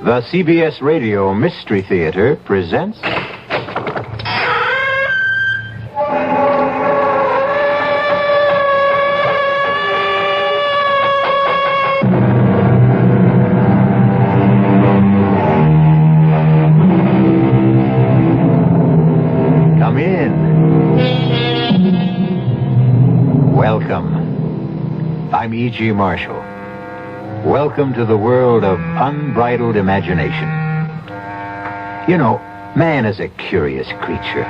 The CBS Radio Mystery Theater presents... Come in. Welcome. I'm E.G. Marshall. Welcome to the world of unbridled imagination. You know, man is a curious creature.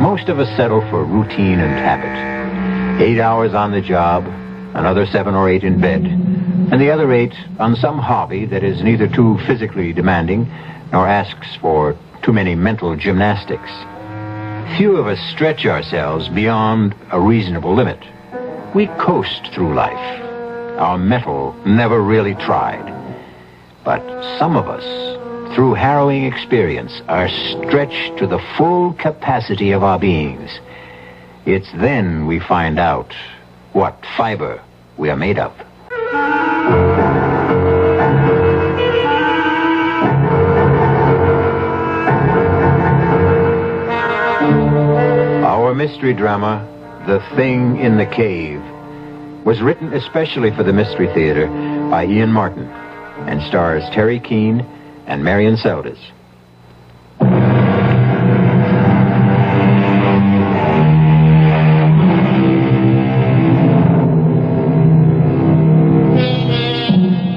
Most of us settle for routine and habit. 8 hours on the job, another 7 or 8 in bed, and the other 8 on some hobby that is neither too physically demanding nor asks for too many mental gymnastics. Few of us stretch ourselves beyond a reasonable limit. We coast through life. Our mettle never really tried. But some of us, through harrowing experience, are stretched to the full capacity of our beings. It's then we find out what fiber we are made of. Our mystery drama, The Thing in the Cave, was written especially for the Mystery Theater by Ian Martin and stars Terry Keane and Marion Seldes.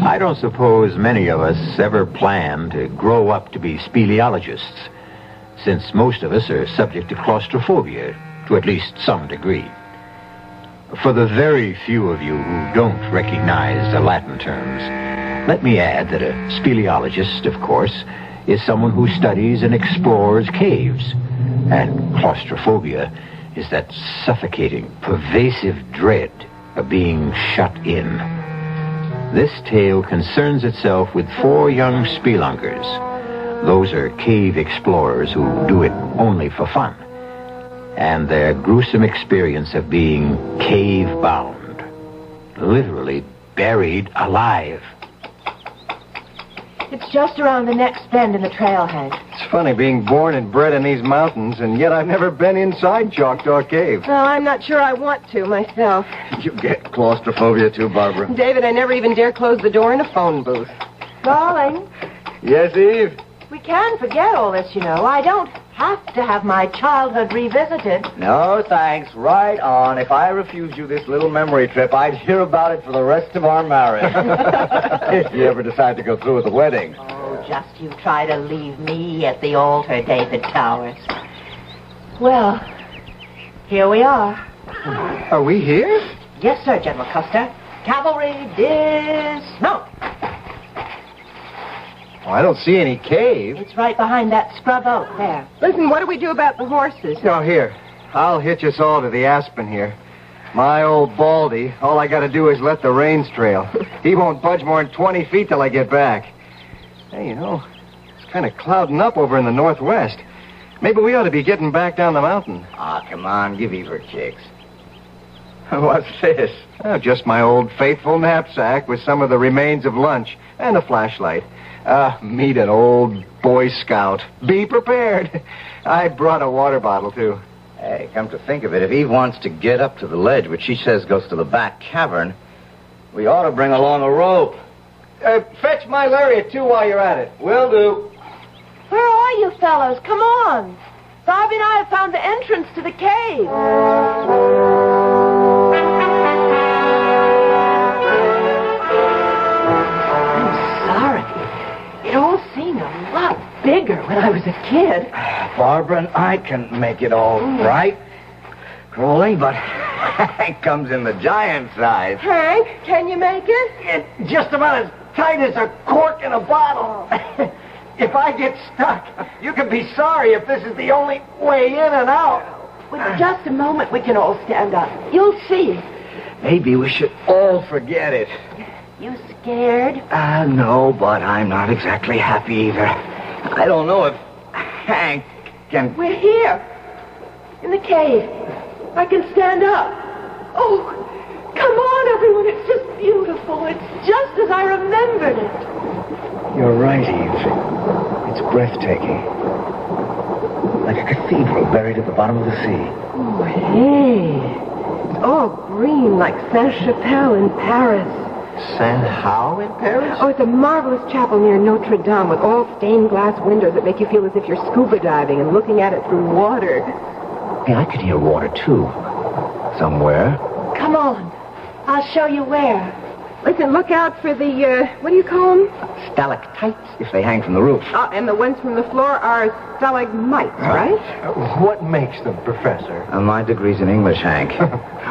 I don't suppose many of us ever plan to grow up to be speleologists, since most of us are subject to claustrophobia to at least some degree. For the very few of you who don't recognize the Latin terms, let me add that a speleologist, of course, is someone who studies and explores caves. And claustrophobia is that suffocating, pervasive dread of being shut in. This tale concerns itself with 4 young spelunkers. Those are cave explorers who do it only for fun. And their gruesome experience of being cave-bound, literally buried alive. It's just around the next bend in the trail, Hank. It's funny being born and bred in these mountains, and yet I've never been inside Choctaw Cave. Well, I'm not sure I want to myself. You get claustrophobia too, Barbara. David, I never even dare close the door in a phone booth. Darling. Yes, Eve? We can forget all this, you know. I don't have to have my childhood revisited. No, thanks. Right on. If I refuse you this little memory trip, I'd hear about it for the rest of our marriage. If you ever decide to go through with the wedding. Oh, just you try to leave me at the altar, David Towers. Well, here we are. Are we here? Yes, sir, General Custer. Cavalry dismount. Oh, I don't see any cave. It's right behind that scrub oak there. Listen, what do we do about the horses? No, here. I'll hitch us all to the aspen here. My old Baldy, all I gotta do is let the reins trail. He won't budge more than 20 feet till I get back. Hey, you know, it's kind of clouding up over in the northwest. Maybe we ought to be getting back down the mountain. Ah, come on, give Eve her kicks. What's this? Oh, just my old faithful knapsack with some of the remains of lunch and a flashlight. Meet an old Boy Scout. Be prepared. I brought a water bottle, too. Hey, come to think of it, if Eve wants to get up to the ledge, which she says goes to the back cavern, we ought to bring along a rope. Fetch my lariat, too, while you're at it. Will do. Where are you fellows? Come on. Bobby and I have found the entrance to the cave. I'm sorry. It all seemed a lot bigger when I was a kid. Barbara and I can make it all right. Crawling, but Hank comes in the giant size. Hank, can you make it? It's just about as tight as a cork in a bottle. If I get stuck, you can be sorry if this is the only way in and out. With just a moment, we can all stand up. You'll see. Maybe we should all forget it. You scared? No, but I'm not exactly happy either. I don't know if Hank can... We're here. In the cave. I can stand up. Oh, come on, everyone. It's just beautiful. It's just as I remembered it. You're right, Eve. It's breathtaking. Like a cathedral buried at the bottom of the sea. Oh, hey. It's all green like Saint-Chapelle in Paris. Saint-How in Paris? Oh, it's a marvelous chapel near Notre Dame with all stained glass windows that make you feel as if you're scuba diving and looking at it through water. Hey, I could hear water, too. Somewhere. Come on. I'll show you where. Listen, look out for the, what do you call them? Stalactites, if they hang from the roof. And the ones from the floor are stalagmites, right? What makes them, Professor? My degree's in English, Hank.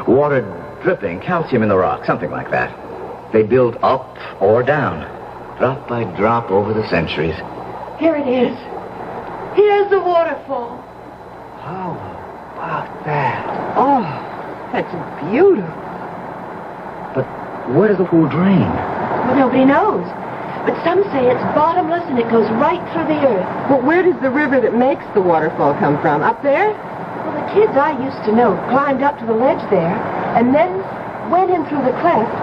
Water dripping, calcium in the rock, something like that. They build up or down, drop by drop over the centuries. Here it is. Here's the waterfall. How about that? Oh, that's beautiful. But where does the pool drain? Well, nobody knows. But some say it's bottomless and it goes right through the earth. Well, where does the river that makes the waterfall come from? Up there? Well, the kids I used to know climbed up to the ledge there and then went in through the cleft.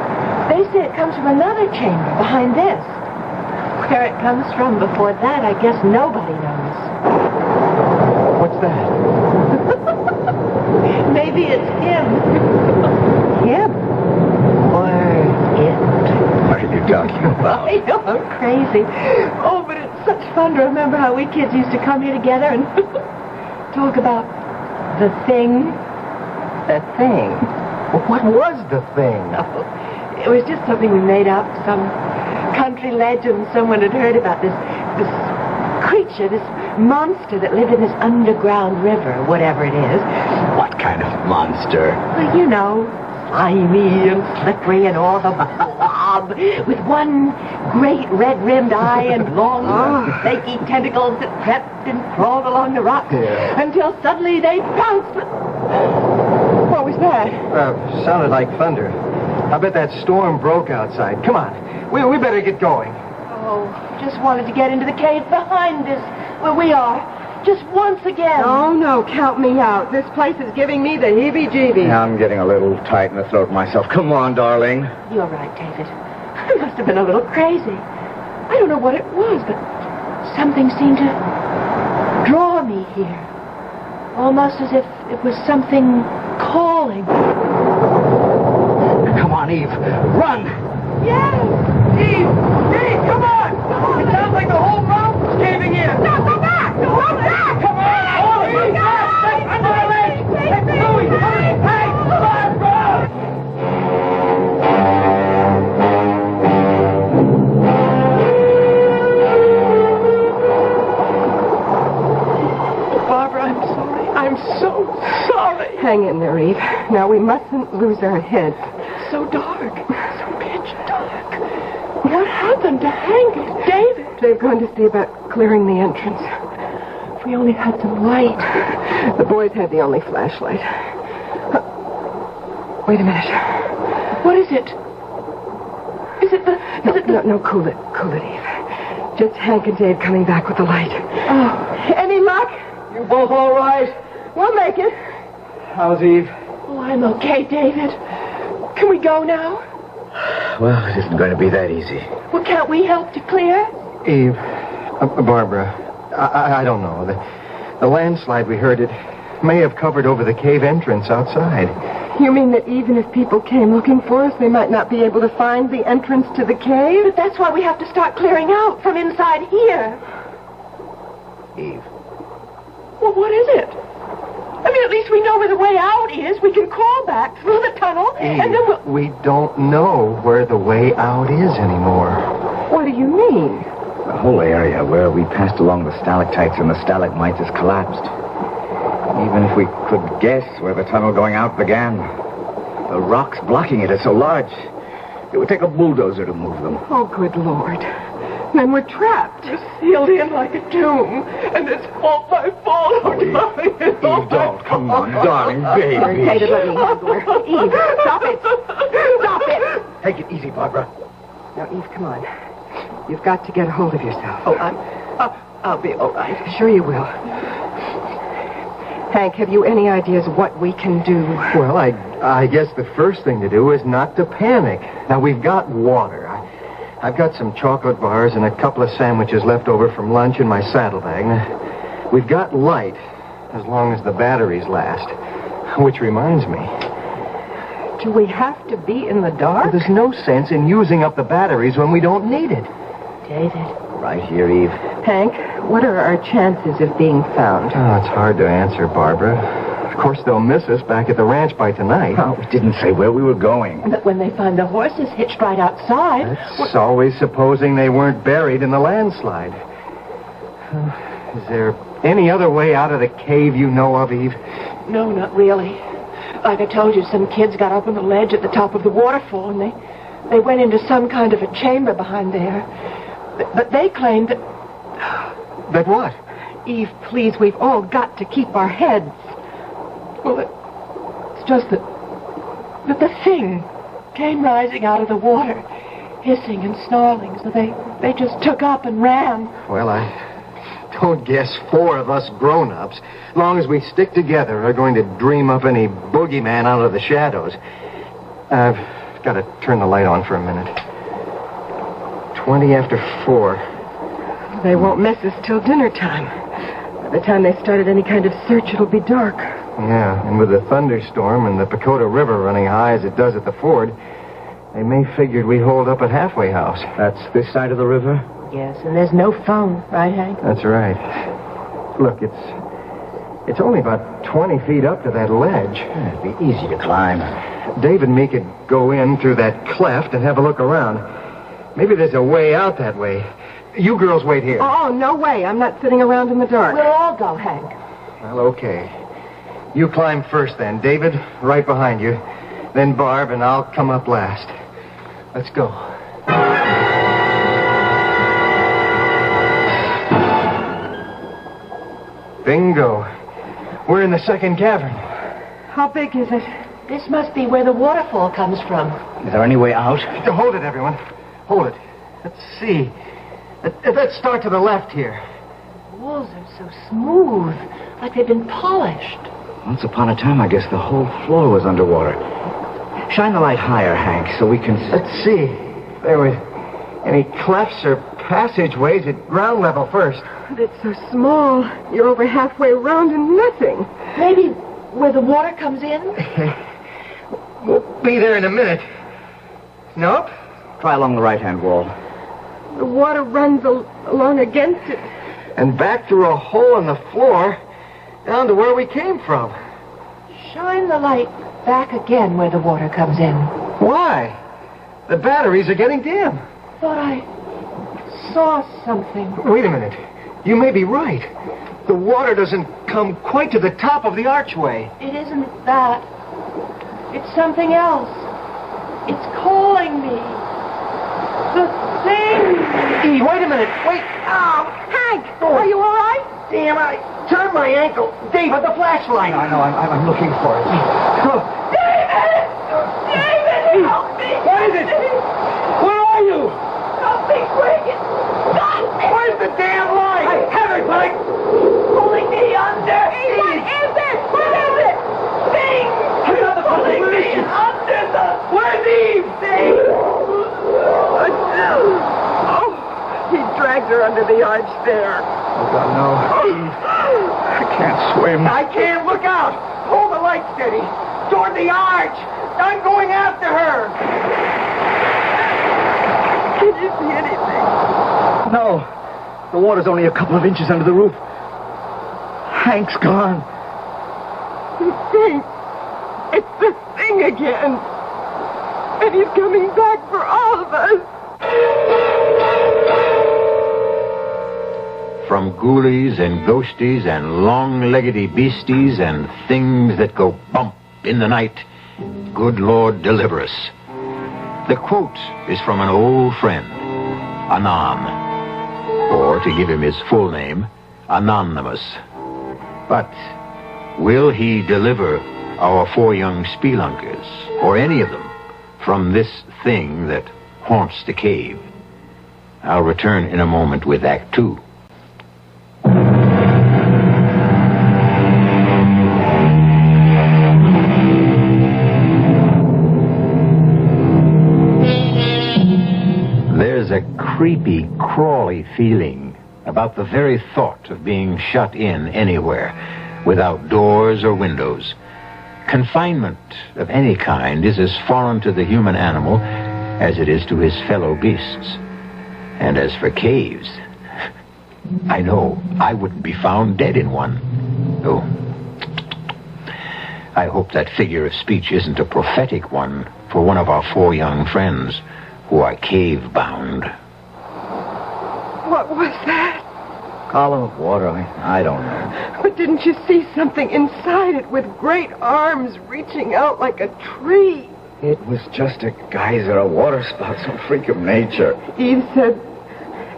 They say it comes from another chamber behind this. Where it comes from before that, I guess nobody knows. What's that? Maybe it's him. Him? Or it. What are you talking about? I know, I'm crazy. Oh, but it's such fun to remember how we kids used to come here together and talk about the thing. The thing. Well, what was the thing? It was just something we made up, some country legend someone had heard about this creature, this monster that lived in this underground river, whatever it is. What kind of monster? Well, you know, slimy and slippery and all the blob, with one great red-rimmed eye and long, snaky tentacles that crept and crawled along the rocks until suddenly they pounced. What was that? Sounded like thunder. I bet that storm broke outside. Come on. We better get going. Oh, just wanted to get into the cave behind us, where we are, just once again. Oh, no, count me out. This place is giving me the heebie-jeebies. I'm getting a little tight in the throat myself. Come on, darling. You're right, David. I must have been a little crazy. I don't know what it was, but something seemed to draw me here. Almost as if it was something calling. Come on, Eve. Run! Yes! Eve, come on! It sounds like the whole mountain's caving in. No, go back! Go back! Come on! All of you! Under the ledge! Hey, Louie! Hey! Barbara! Barbara, I'm sorry. I'm so sorry. Hang in there, Eve. Now, we mustn't lose our heads. So dark. So pitch dark. What happened to Hank and David? They've gone to see about clearing the entrance. If we only had some light. The boys had the only flashlight. Wait a minute. What is it? Is it the... No, cool it, Eve. Just Hank and Dave coming back with the light. Oh, any luck? You both all right? We'll make it. How's Eve? Oh, I'm okay, David. Can we go now? Well, it isn't going to be that easy. Well, can't we help to clear? Eve, Barbara, I don't know. The landslide we heard, it may have covered over the cave entrance outside. You mean that even if people came looking for us, they might not be able to find the entrance to the cave? But that's why we have to start clearing out from inside here. Eve. Well, what is it? I mean, at least we know where the way out is. We can crawl back through the tunnel, Eve, and then we'll... we don't know where the way out is anymore. What do you mean? The whole area where we passed along the stalactites and the stalagmites has collapsed. Even if we could guess where the tunnel going out began, the rocks blocking it are so large, it would take a bulldozer to move them. Oh, good Lord. Then we're trapped. We're sealed in like a tomb, and it's all my fault. Oh, darling, it's all Eve, don't. Come on, darling, David, baby. let me handle her. Eve, stop it. Stop it. Take it easy, Barbara. Now, Eve, come on. You've got to get a hold of yourself. Oh, I'll be all right. Sure you will. Hank, have you any ideas what we can do? Well, I guess the first thing to do is not to panic. Now, we've got water. I've got some chocolate bars and a couple of sandwiches left over from lunch in my saddlebag. We've got light, as long as the batteries last. Which reminds me, Do we have to be in the dark? there's no sense in using up the batteries when we don't need it. David. Right here, Eve. Hank, what are our chances of being found? Oh, it's hard to answer, Barbara. Of course, they'll miss us back at the ranch by tonight. Oh, we didn't say where we were going. But when they find the horses hitched right outside... That's always supposing they weren't buried in the landslide. Is there any other way out of the cave you know of, Eve? No, not really. Like I told you, some kids got up on the ledge at the top of the waterfall, and they went into some kind of a chamber behind there. But they claimed that... That what? Eve, please, we've all got to keep our heads. Well, it's just that the thing came rising out of the water, hissing and snarling, so they just took up and ran. Well, I don't guess 4 of us grown-ups, as long as we stick together, are going to dream up any boogeyman out of the shadows. I've got to turn the light on for a minute. 20 after 4. They won't miss us till dinner time. By the time they started any kind of search, it'll be dark. Yeah, and with the thunderstorm and the Pacoda River running high as it does at the ford, they may figured we holed up at Halfway House. That's this side of the river? Yes, and there's no phone, right, Hank? That's right. Look, it's only about 20 feet up to that ledge. It'd be easy to climb. Dave and me could go in through that cleft and have a look around. Maybe there's a way out that way. You girls wait here. Oh, no way. I'm not sitting around in the dark. We'll all go, Hank. Well, okay. You climb first then. David, right behind you. Then Barb, and I'll come up last. Let's go. Bingo. We're in the second cavern. How big is it? This must be where the waterfall comes from. Is there any way out? Hold it, everyone. Hold it. Let's see. Let's start to the left here. The walls are so smooth, like they've been polished. Once upon a time, I guess the whole floor was underwater. Shine the light higher, Hank, so we can... Let's see if there were any clefts or passageways at ground level first. But it's so small. You're over halfway around and nothing. Maybe where the water comes in? We'll be there in a minute. Nope. Try along the right-hand wall. The water runs along against it. And back through a hole in the floor, down to where we came from. Shine the light back again where the water comes in. Why? The batteries are getting dim. Thought I saw something. Wait a minute. You may be right. The water doesn't come quite to the top of the archway. It isn't that. It's something else. It's calling me. The thing. Eve, wait a minute. Wait. Oh, Hank, are you all right? Damn, I turned my ankle. David, the flashlight. I know, I'm looking for it. David! David, help me! What is it? Where are you? Help me quick! Stop me! Where's the damn light? I have it, Mike. Pulling me under! What is it? What is it? Thing! Pulling me under the... Where's Eve? Thing! Oh, he dragged her under the arch there. Oh, God, no. I can't swim. I can't. Look out. Hold the light steady. Toward the arch. I'm going after her. Did you see anything? No. The water's only a couple of inches under the roof. Hank's gone. The thing. It's the thing again. And he's coming back for all of us. From ghoulies and ghosties and long-leggedy beasties and things that go bump in the night, good Lord deliver us. The quote is from an old friend, Anan, or to give him his full name, Anonymous. But will he deliver our 4 young spelunkers, or any of them, from this thing that haunts the cave? I'll return in a moment with Act 2. There's creepy, crawly feeling about the very thought of being shut in anywhere, without doors or windows. Confinement of any kind is as foreign to the human animal as it is to his fellow beasts. And as for caves, I know I wouldn't be found dead in one. Oh, I hope that figure of speech isn't a prophetic one for one of our 4 young friends who are cave-bound. What was that? Column of water, I don't know. But didn't you see something inside it with great arms reaching out like a tree? It was just a geyser, a water spout, some freak of nature. Eve said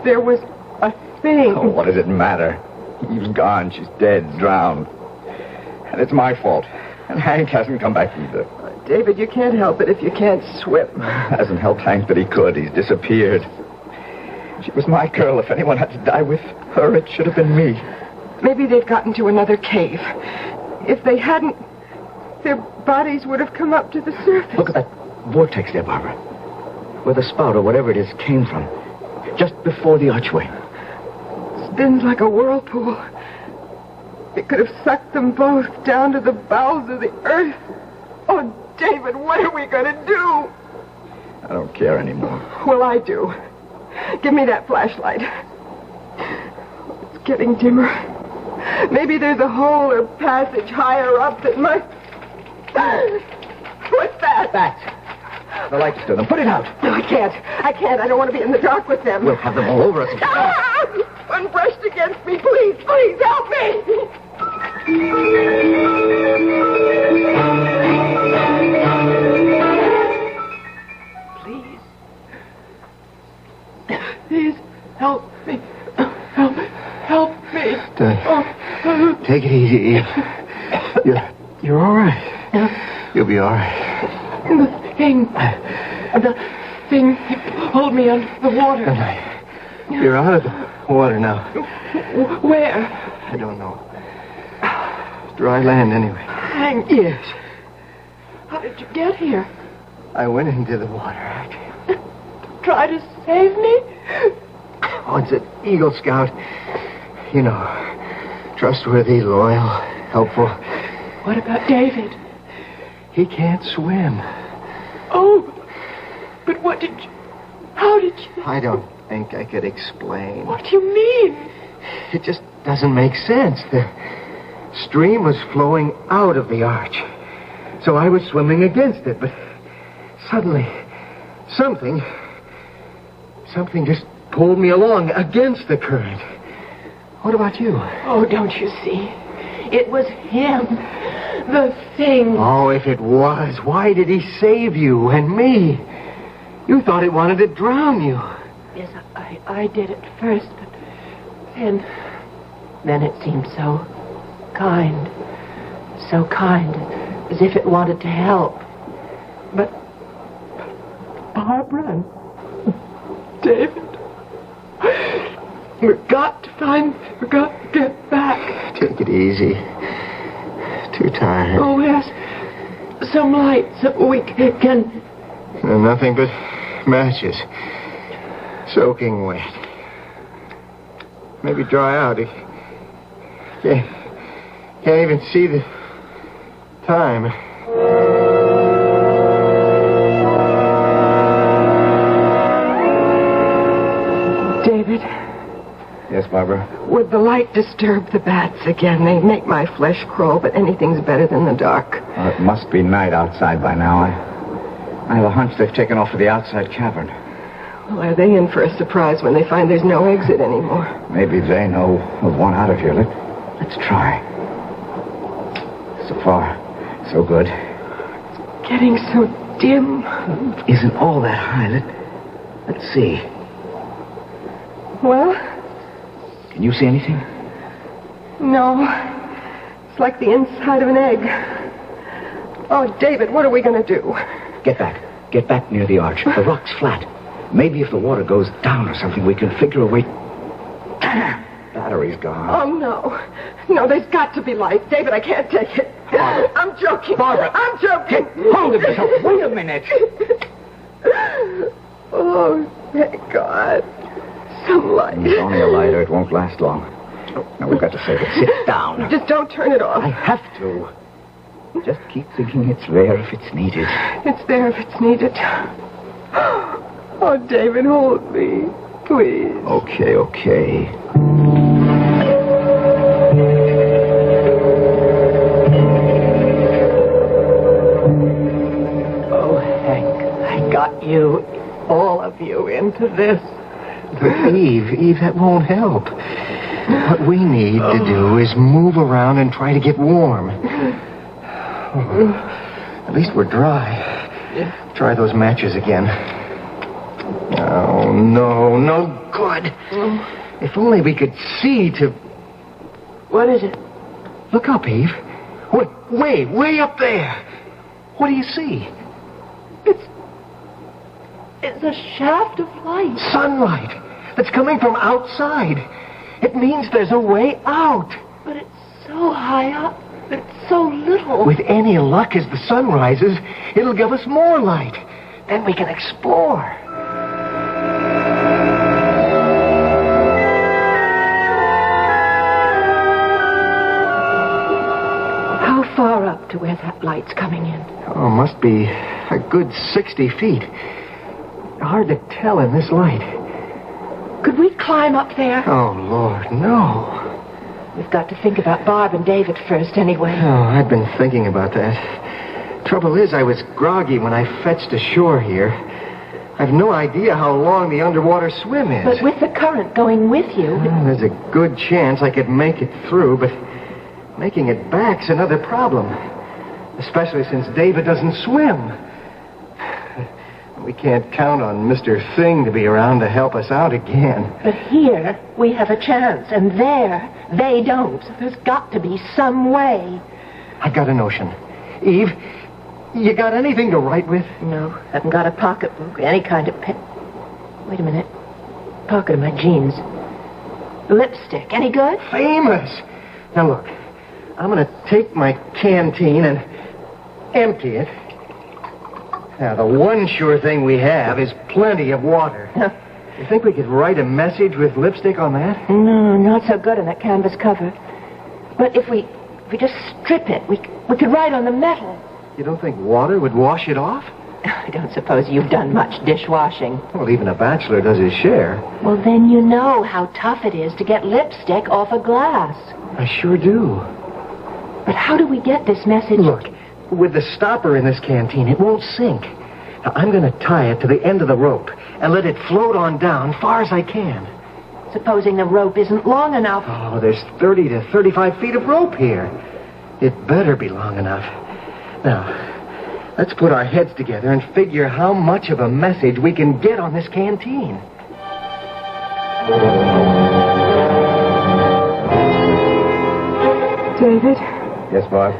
there was a thing. Oh, what does it matter? Eve's gone. She's dead, drowned. And it's my fault. And Hank hasn't come back either. David, you can't help it if you can't swim. Hasn't helped Hank that he could. He's disappeared. She was my girl. If anyone had to die with her, it should have been me. Maybe they've gotten to another cave. If they hadn't, their bodies would have come up to the surface. Look at that vortex there, Barbara. Where the spout or whatever it is came from. Just before the archway. Spins like a whirlpool. It could have sucked them both down to the bowels of the earth. Oh, David, what are we going to do? I don't care anymore. Well, I do. Give me that flashlight. It's getting dimmer. Maybe there's a hole or passage higher up that might... What's that? That. The light's to them. Put it out. No, I can't. I don't want to be in the dark with them. We'll have them all over us. One brushed against me. Please, help me. Please, help me. Help me. Take it easy, Eve. You're all right. You'll be all right. The thing pulled me under the water. You're out of the water now. Where? I don't know. Dry land, anyway. Hank. Yes. How did you get here? I went into the water. Try to save me? Oh, it's an Eagle Scout. You know, trustworthy, loyal, helpful. What about David? He can't swim. Oh, but how did you... I don't think I could explain. What do you mean? It just doesn't make sense. The stream was flowing out of the arch. So I was swimming against it, but suddenly something just pulled me along against the current. What about you? Oh, don't you see? It was him. The thing. Oh, if it was, why did he save you and me? You thought it wanted to drown you. Yes, I did at first, but then it seemed so kind, as if it wanted to help. But Barbara and David, we've got to get back. Take it easy. Too tired. Oh, yes, some lights that we can... Nothing but matches. Soaking wet. Maybe dry out. Can't even see the time. David? Yes, Barbara? Would the light disturb the bats again? They make my flesh crawl, but anything's better than the dark. Well, it must be night outside by now. I have a hunch they've taken off for the outside cavern. Well, are they in for a surprise when they find there's no exit anymore? Maybe they know of one out of here. Let's try. So far, so good. It's getting so dim. Isn't all that high. Let's see. Well? Can you see anything? No. It's like the inside of an egg. Oh, David, what are we going to do? Get back. Get back near the arch. The rock's flat. Maybe if the water goes down or something, we can figure a way... Battery's gone. Oh, no. No, there's got to be light. David, I can't take it. Barbara. I'm joking. Barbara. I'm joking. Hold of yourself. Wait a minute. Oh, thank God. Some light. It's only a lighter. It won't last long. Now, we've got to save it. Sit down. Just don't turn it off. I have to. Just keep thinking it's there if it's needed. It's there if it's needed. Oh, David, hold me. Please. Okay. Oh, Hank, I got you, all of you, into this. But Eve, that won't help. What we need to do is move around and try to get warm. Oh, at least we're dry. Try those matches again. Oh, no good. If only we could see to... What is it? Look up, Eve. Way up there. What do you see? It's a shaft of light. Sunlight that's coming from outside. It means there's a way out. But it's so high up. It's so little. With any luck, as the sun rises, it'll give us more light. Then we can explore. How far up to where that light's coming in? Oh, must be a good 60 feet. Hard to tell in this light. Could we climb up there? Oh, Lord, no. We've got to think about Barb and David first anyway. Oh, I've been thinking about that. Trouble is, I was groggy when I fetched ashore here. I've no idea how long the underwater swim is. But with the current going with you... Well, there's a good chance I could make it through, but making it back's another problem. Especially since David doesn't swim. We can't count on Mr. Thing to be around to help us out again. But here, we have a chance, and there, they don't. There's got to be some way. I got a notion. Eve, you got anything to write with? No, haven't got a pocketbook, any kind of pen. Wait a minute. Pocket of my jeans. Lipstick, any good? Famous! Now look, I'm going to take my canteen and empty it. Now, the one sure thing we have is plenty of water. You think we could write a message with lipstick on that? No, not so good on that canvas cover. But if we just strip it, we could write on the metal. You don't think water would wash it off? I don't suppose you've done much dishwashing. Well, even a bachelor does his share. Well, then you know how tough it is to get lipstick off a glass. I sure do. But how do we get this message? Look, with the stopper in this canteen, it won't sink. Now, I'm going to tie it to the end of the rope and let it float on down far as I can. Supposing the rope isn't long enough. Oh, there's 30 to 35 feet of rope here. It better be long enough. Now, let's put our heads together and figure how much of a message we can get on this canteen. David, Yes, Barb?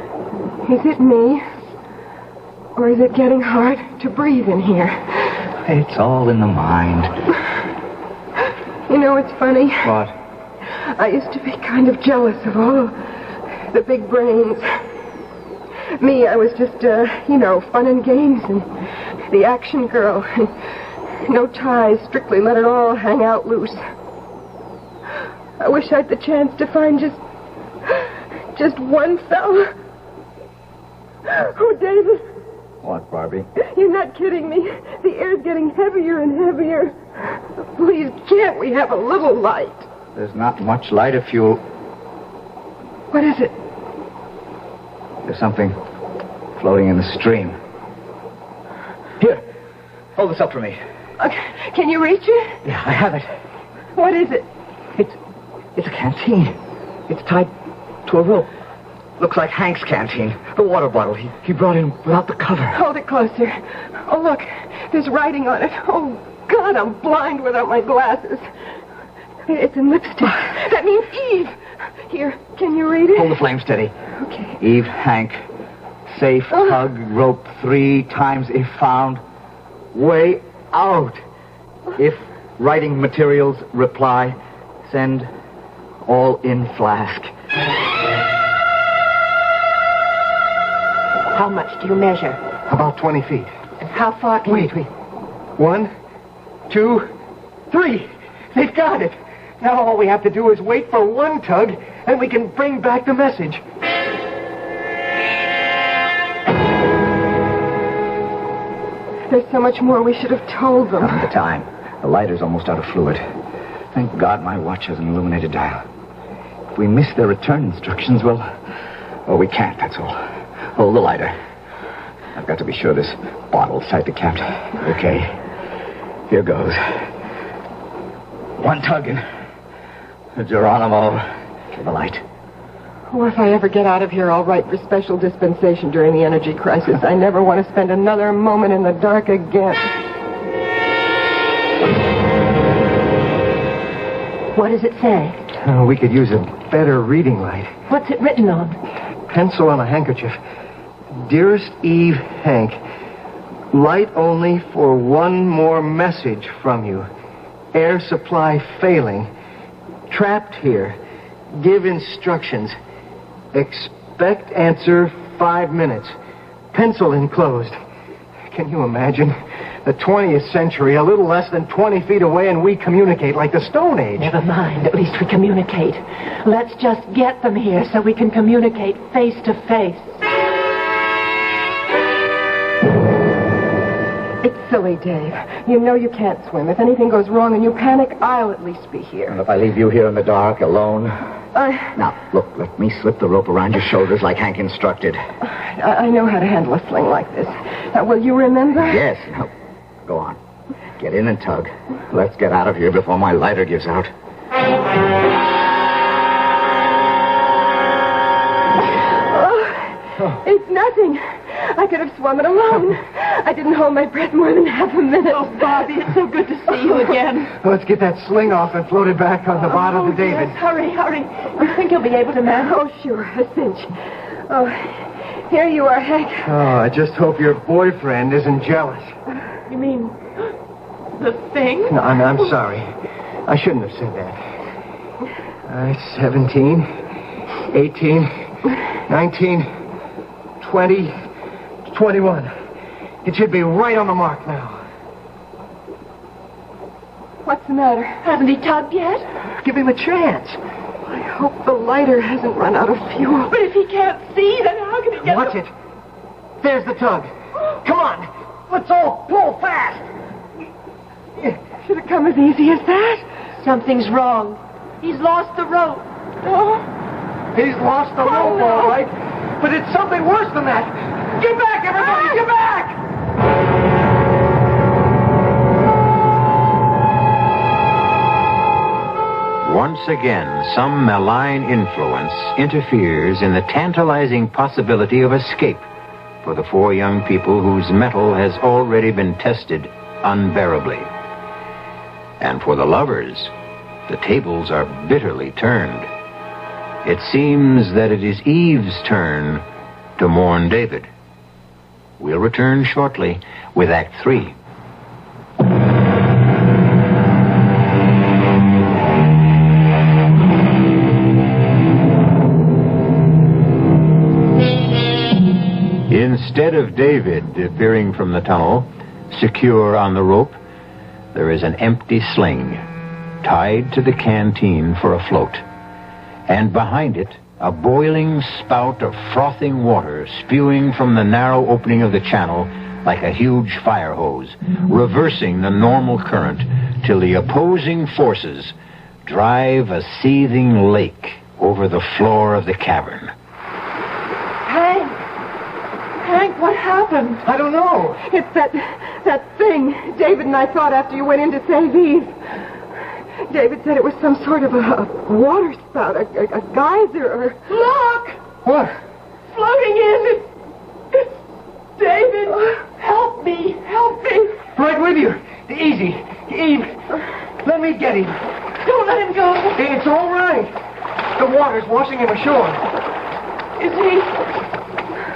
is it me? Or is it getting hard to breathe in here? It's all in the mind. You know, it's funny. What? I used to be kind of jealous of all the big brains. Me, I was just, fun and games and the action girl. And no ties, strictly let it all hang out loose. I wish I'd the chance to find just one fella. Oh, David. What, Barbie? You're not kidding me. The air's getting heavier and heavier. Please, can't we have a little light? There's not much light if you'll... What is it? There's something floating in the stream. Here, hold this up for me. Can you reach it? Yeah, I have it. What is it? It's a canteen. It's tied to a rope. Looks like Hank's canteen. The water bottle he brought in without the cover. Hold it closer. Oh, look. There's writing on it. Oh, God, I'm blind without my glasses. It's in lipstick. That means Eve. Here, can you read it? Hold the flame steady. Okay. Eve, Hank. Safe, tug, rope 3 times if found. Way out. If writing materials reply, send all in flask. How much do you measure? About 20 feet. And how far can Wait. 1, 2, 3. They've got it. Now all we have to do is wait for one tug, and we can bring back the message. There's so much more we should have told them. Not the time. The lighter's almost out of fluid. Thank God my watch has an illuminated dial. If we miss their return instructions, well, we can't, that's all. Hold the lighter. I've got to be sure this bottle's tightly capped. Okay. Here goes. One tug and Geronimo to the light. Oh, if I ever get out of here, I'll write for special dispensation during the energy crisis. I never want to spend another moment in the dark again. What does it say? Oh, we could use a better reading light. What's it written on? Pencil on a handkerchief. Dearest Eve Hank, light only for one more message from you. Air supply failing. Trapped here. Give instructions. Expect answer 5 minutes. Pencil enclosed. Can you imagine? The 20th century, a little less than 20 feet away, and we communicate like the Stone Age. Never mind. At least we communicate. Let's just get them here so we can communicate face to face. It's silly, Dave. You know you can't swim. If anything goes wrong and you panic, I'll at least be here. And if I leave you here in the dark, alone? Now, look, let me slip the rope around your shoulders like Hank instructed. I know how to handle a sling like this. Will you remember? Yes. Now, go on. Get in and tug. Let's get out of here before my lighter gives out. Oh, it's nothing. I could have swum it alone. I didn't hold my breath more than half a minute. Oh, Bobby, it's so good to see you again. Let's get that sling off and float it back on the bottle to David. Yes, hurry. You think you'll be able to manage? Oh, sure, a cinch. Oh, here you are, Hank. Oh, I just hope your boyfriend isn't jealous. You mean the thing? No, I'm sorry. I shouldn't have said that. 17, 18, 19, 20, 21. It should be right on the mark now. What's the matter? Hasn't he tugged yet? Give him a chance. I hope the lighter hasn't run out of fuel. But if he can't see, then how can he get... Watch it. There's the tug. Come on. Let's all pull fast. Should it come as easy as that? Something's wrong. He's lost the rope. Oh, He's lost the rope, no. all right. But it's something worse than that. Get back, everybody! Get back! Once again, some malign influence interferes in the tantalizing possibility of escape for the 4 young people whose mettle has already been tested unbearably. And for the lovers, the tables are bitterly turned. It seems that it is Eve's turn to mourn David. We'll return shortly with Act 3. Instead of David appearing from the tunnel, secure on the rope, there is an empty sling tied to the canteen for a float. And behind it, a boiling spout of frothing water spewing from the narrow opening of the channel like a huge fire hose, reversing the normal current till the opposing forces drive a seething lake over the floor of the cavern. Hank, what happened? I don't know. it's that thing David and I thought after you went in to save Eve. David said it was some sort of a water spout, a geyser, or... Look! What? Floating in. It's David. Help me. Right with you. Easy. Eve, let me get him. Don't let him go. It's all right. The water's washing him ashore. Is he...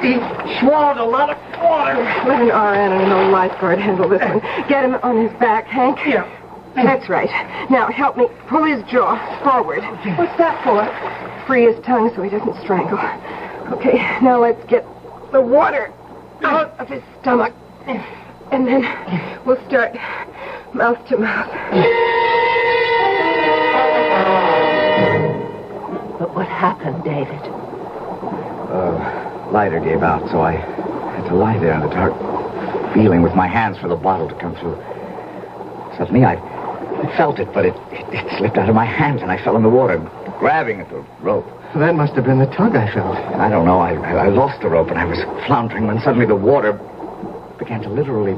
He swallowed a lot of water. Let an RN and an old lifeguard handle this one. Get him on his back, Hank. Yeah. That's right. Now, help me pull his jaw forward. What's that for? Free his tongue so he doesn't strangle. Okay, now let's get the water out of his stomach. And then we'll start mouth to mouth. happened, David? Lighter gave out, so I had to lie there in the dark, feeling with my hands for the bottle to come through. Suddenly, I felt it, but it slipped out of my hands, and I fell in the water, grabbing at the rope. That must have been the tug I felt. I don't know. I lost the rope, and I was floundering when suddenly the water began to literally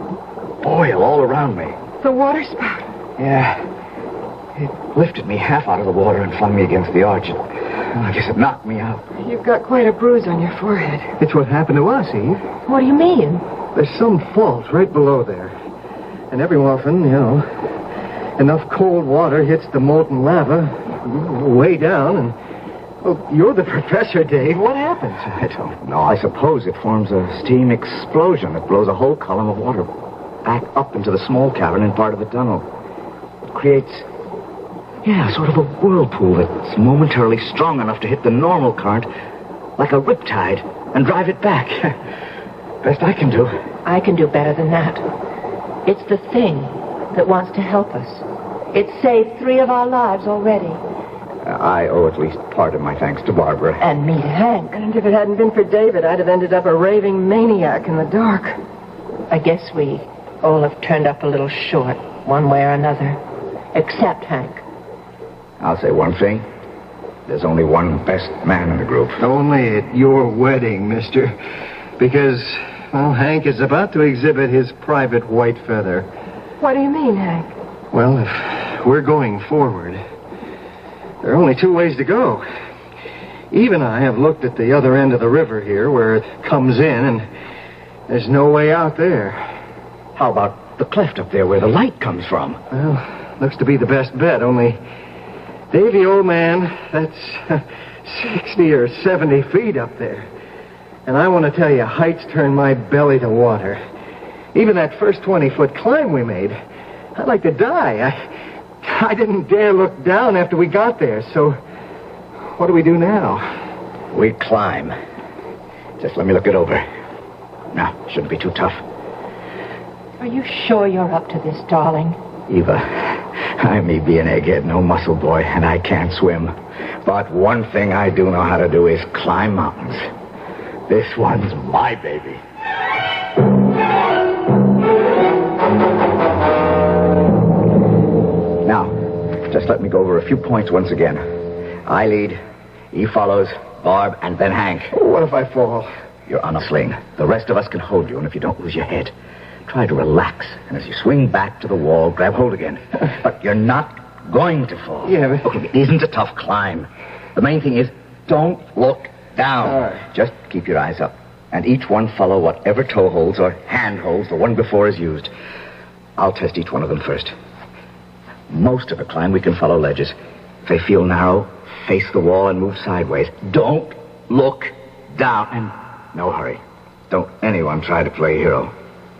boil all around me. The water spout. Yeah. It lifted me half out of the water and flung me against the arch. I guess it knocked me out. You've got quite a bruise on your forehead. It's what happened to us, Eve. What do you mean? There's some fault right below there. And every often, enough cold water hits the molten lava way down, and well, you're the professor, Dave. What happens? I don't know. I suppose it forms a steam explosion that blows a whole column of water back up into the small cavern in part of the tunnel. It creates, sort of a whirlpool that's momentarily strong enough to hit the normal current like a riptide and drive it back. Best I can do. I can do better than that. It's the thing that wants to help us. It's saved 3 of our lives already. I owe at least part of my thanks to Barbara. And me to Hank. And if it hadn't been for David, I'd have ended up a raving maniac in the dark. I guess we all have turned up a little short, one way or another. Except Hank. I'll say one thing. There's only one best man in the group. Only at your wedding, mister. Because, well, Hank is about to exhibit his private white feather. What do you mean, Hank? Well, if we're going forward, there are only 2 ways to go. Eve and I have looked at the other end of the river here where it comes in, and there's no way out there. How about the cleft up there where the light comes from? Well, looks to be the best bet, only Davy, old man, that's 60 or 70 feet up there. And I want to tell you, heights turn my belly to water. Even that first 20-foot climb we made, I'd like to die. I didn't dare look down after we got there, so what do we do now? We climb. Just let me look it over. No, shouldn't be too tough. Are you sure you're up to this, darling? Eva, I may be an egghead, no muscle boy, and I can't swim. But one thing I do know how to do is climb mountains. This one's my baby. Now, just let me go over a few points once again. I lead, Eve follows, Barb, and then Hank. What if I fall? You're on a sling. The rest of us can hold you, and if you don't lose your head, try to relax. And as you swing back to the wall, grab hold again. But you're not going to fall. Yeah, but... Okay, it isn't a tough climb. The main thing is, don't look down. All right. Just keep your eyes up. And each one follow whatever toe holds or hand holds the one before is used. I'll test each one of them first. Most of the climb, we can follow ledges. If they feel narrow, face the wall and move sideways. Don't look down. And no hurry. Don't anyone try to play hero.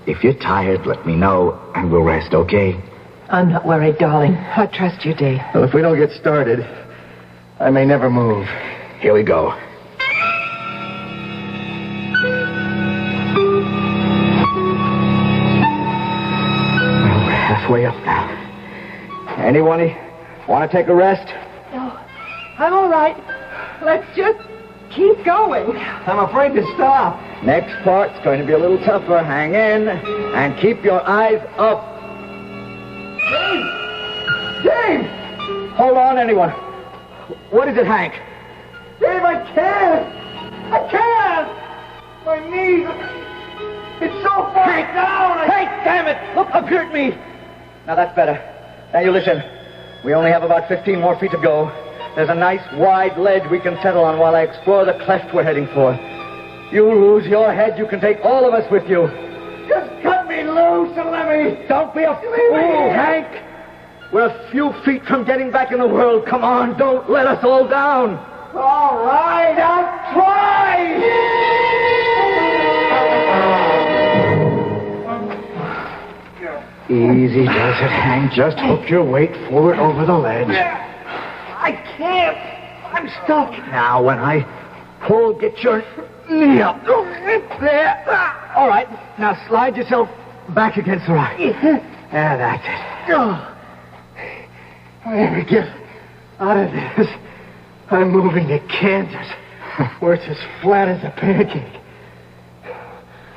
If you're tired, let me know, and we'll rest, okay? I'm not worried, darling. I trust you, Dave. Well, if we don't get started, I may never move. Here we go. Well, we're halfway up now. Anyone want to take a rest? No, I'm all right. Let's just keep going. I'm afraid to stop. Next part's going to be a little tougher. Hang in and keep your eyes up. Dave! Hold on, anyone. What is it, Hank? Dave, I can't! My knees, it's so far down! Hank, damn it! Look up here at me! Now that's better. Now you listen. We only have about 15 more feet to go. There's a nice wide ledge we can settle on while I explore the cleft we're heading for. You lose your head, you can take all of us with you. Just cut me loose and let me... Don't be a fool, Hank! We're a few feet from getting back in the world. Come on, don't let us all down. All right, I'll try! Easy does it, Hank. Just hook your weight forward over the ledge. I can't. I'm stuck. Now, when I pull, get your knee up. There. All right. Now, slide yourself back against the rock. Yeah, that's it. I never get out of this. I'm moving to Kansas, where it's as flat as a pancake.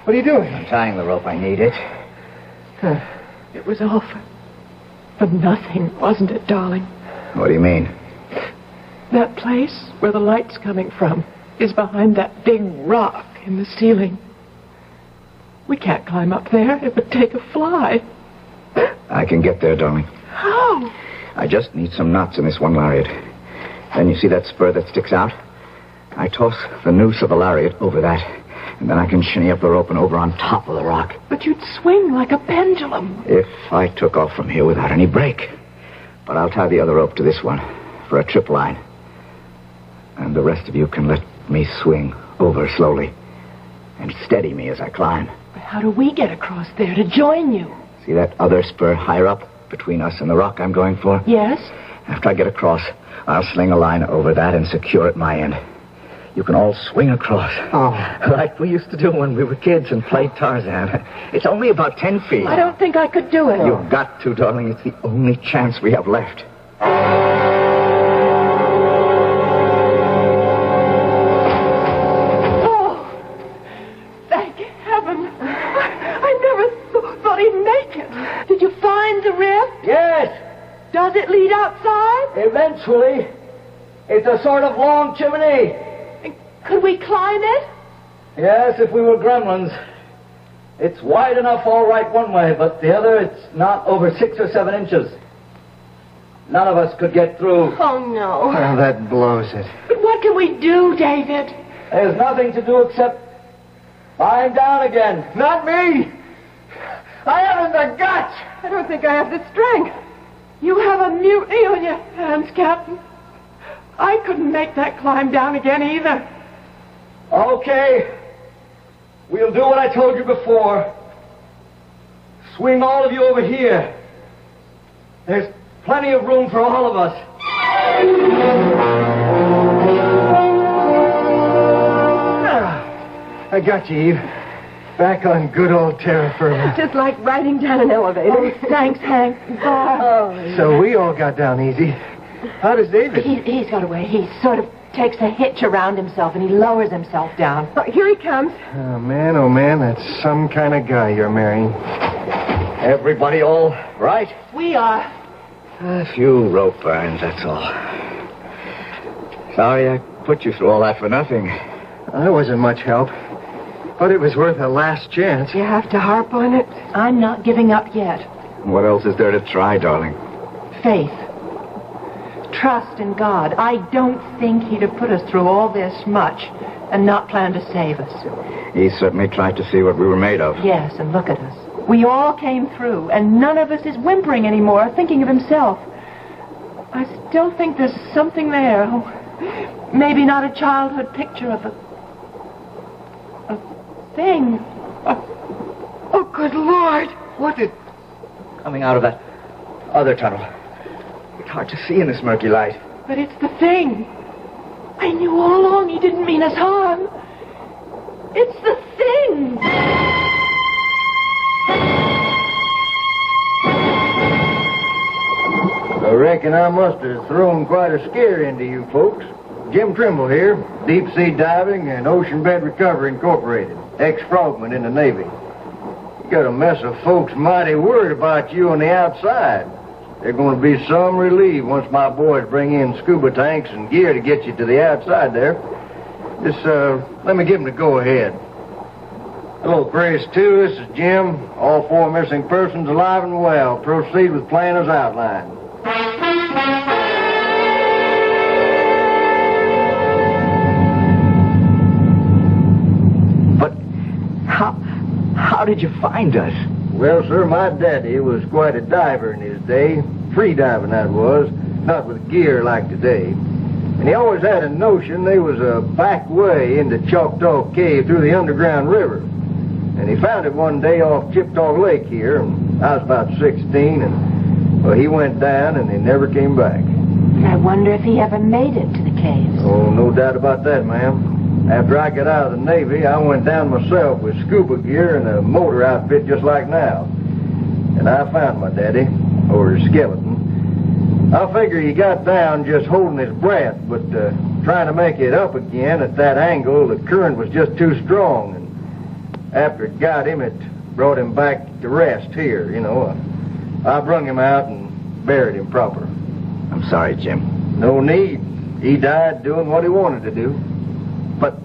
What are you doing? I'm tying the rope. I need it. It was all for nothing, wasn't it, darling? What do you mean? That place where the light's coming from is behind that big rock in the ceiling. We can't climb up there. It would take a fly. I can get there, darling. How? I just need some knots in this one lariat. Then you see that spur that sticks out? I toss the noose of the lariat over that, and then I can shinny up the rope and over on top of the rock. But you'd swing like a pendulum. If I took off from here without any break. But I'll tie the other rope to this one for a trip line. And the rest of you can let me swing over slowly and steady me as I climb. But how do we get across there to join you? See that other spur higher up between us and the rock I'm going for? Yes? After I get across, I'll sling a line over that and secure at my end. You can all swing across. Oh. Like we used to do when we were kids and played Tarzan. It's only about 10 feet. I don't think I could do it. You've got to, darling. It's the only chance we have left. Oh, thank heaven. I never thought he'd make it. Did you find the rift? Yes, Does it lead outside? eventually. It's a sort of long chimney. Could we climb it? Yes, if we were gremlins. It's wide enough all right one way, but the other, it's not over 6 or 7 inches. None of us could get through. Oh, no. Well, that blows it. But what can we do, David? There's nothing to do except climb down again. Not me! I haven't the guts! I don't think I have the strength. You have a mutiny on your hands, Captain. I couldn't make that climb down again either. Okay. We'll do what I told you before. Swing all of you over here. There's plenty of room for all of us. I got you, Eve. Back on good old terra firma. Just like riding down an elevator. Oh, thanks, Hank. So we all got down easy. How does David? He's got away. He sort of takes a hitch around himself and he lowers himself down. Oh, here he comes. Oh, man, that's some kind of guy you're marrying. Everybody all right? We are. A few rope burns, that's all. Sorry I put you through all that for nothing. I wasn't much help, but it was worth a last chance. You have to harp on it. I'm not giving up yet. What else is there to try, darling? Faith. Trust in God. I don't think he'd have put us through all this much and not planned to save us. He certainly tried to see what we were made of. Yes, and look at us. We all came through, and none of us is whimpering anymore, thinking of himself. I still think there's something there. Oh, maybe not a childhood picture of a thing. Oh, good Lord. What did... Coming out of that other tunnel. It's hard to see in this murky light. But it's the thing. I knew all along he didn't mean us harm. It's the thing. I reckon I must have thrown quite a scare into you folks. Jim Trimble here, Deep Sea Diving and Ocean Bed Recovery Incorporated, ex-frogman in the Navy. You got a mess of folks mighty worried about you on the outside. They're going to be some relief once my boys bring in scuba tanks and gear to get you to the outside there. Just, let me give them the go-ahead. Hello, Chris 2, this is Jim. All 4 missing persons alive and well. Proceed with plan as outlined. But how did you find us? Well, sir, my daddy was quite a diver in his day. Free diving, that was. Not with gear like today. And he always had a notion there was a back way into Choctaw Cave through the underground river. And he found it one day off Chippewa Lake here. And I was about 16, and well, he went down and he never came back. I wonder if he ever made it to the caves. Oh, no doubt about that, ma'am. After I got out of the Navy, I went down myself with scuba gear and a motor outfit just like now. And I found my daddy, or his skeleton. I figure he got down just holding his breath, but trying to make it up again at that angle, the current was just too strong. And after it got him, it brought him back to rest here, you know. I brung him out and buried him proper. I'm sorry, Jim. No need. He died doing what he wanted to do. But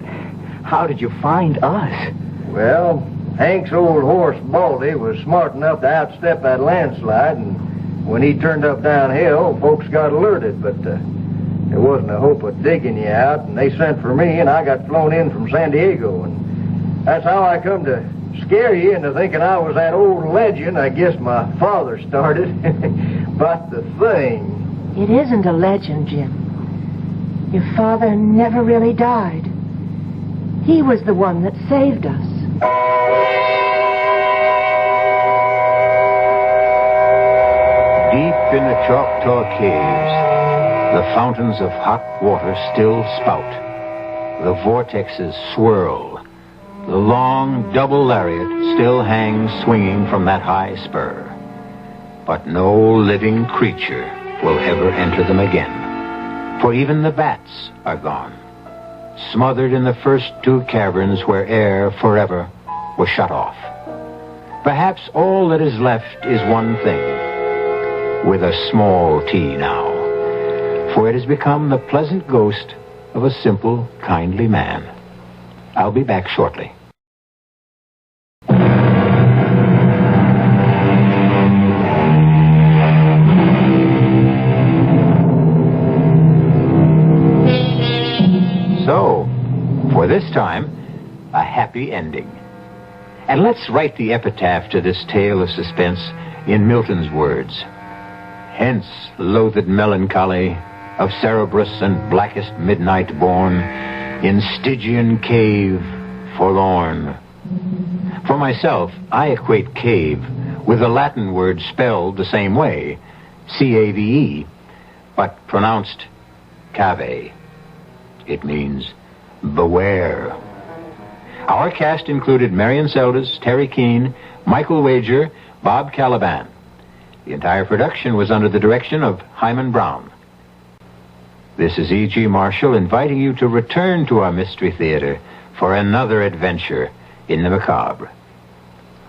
how did you find us? Well, Hank's old horse, Baldy, was smart enough to outstep that landslide, and when he turned up downhill, folks got alerted, but there wasn't a hope of digging you out, and they sent for me, and I got flown in from San Diego, and that's how I come to scare you into thinking I was that old legend I guess my father started. But the thing... It isn't a legend, Jim. Your father never really died. He was the one that saved us. Deep in the Choctaw Caves, the fountains of hot water still spout. The vortexes swirl. The long double lariat still hangs swinging from that high spur. But no living creature will ever enter them again. For even the bats are gone, smothered in the first two caverns where air forever was shut off. Perhaps all that is left is one thing, with a small t now, for it has become the pleasant ghost of a simple, kindly man. I'll be back shortly. So, for this time, a happy ending. And let's write the epitaph to this tale of suspense in Milton's words. Hence, loathed melancholy, of Cerberus and blackest midnight born, in Stygian cave forlorn. For myself, I equate cave with the Latin word spelled the same way, C-A-V-E, but pronounced cave. It means beware. Our cast included Marion Seldes, Terry Keane, Michael Wager, Bob Caliban. The entire production was under the direction of Hyman Brown. This is E.G. Marshall inviting you to return to our Mystery Theater for another adventure in the macabre.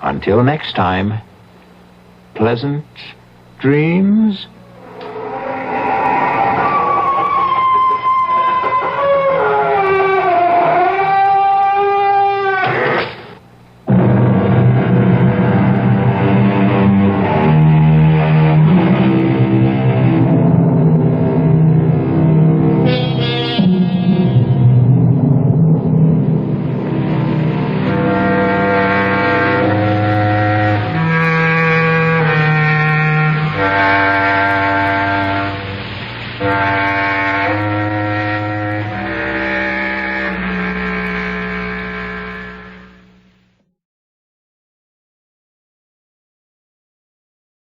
Until next time, pleasant dreams.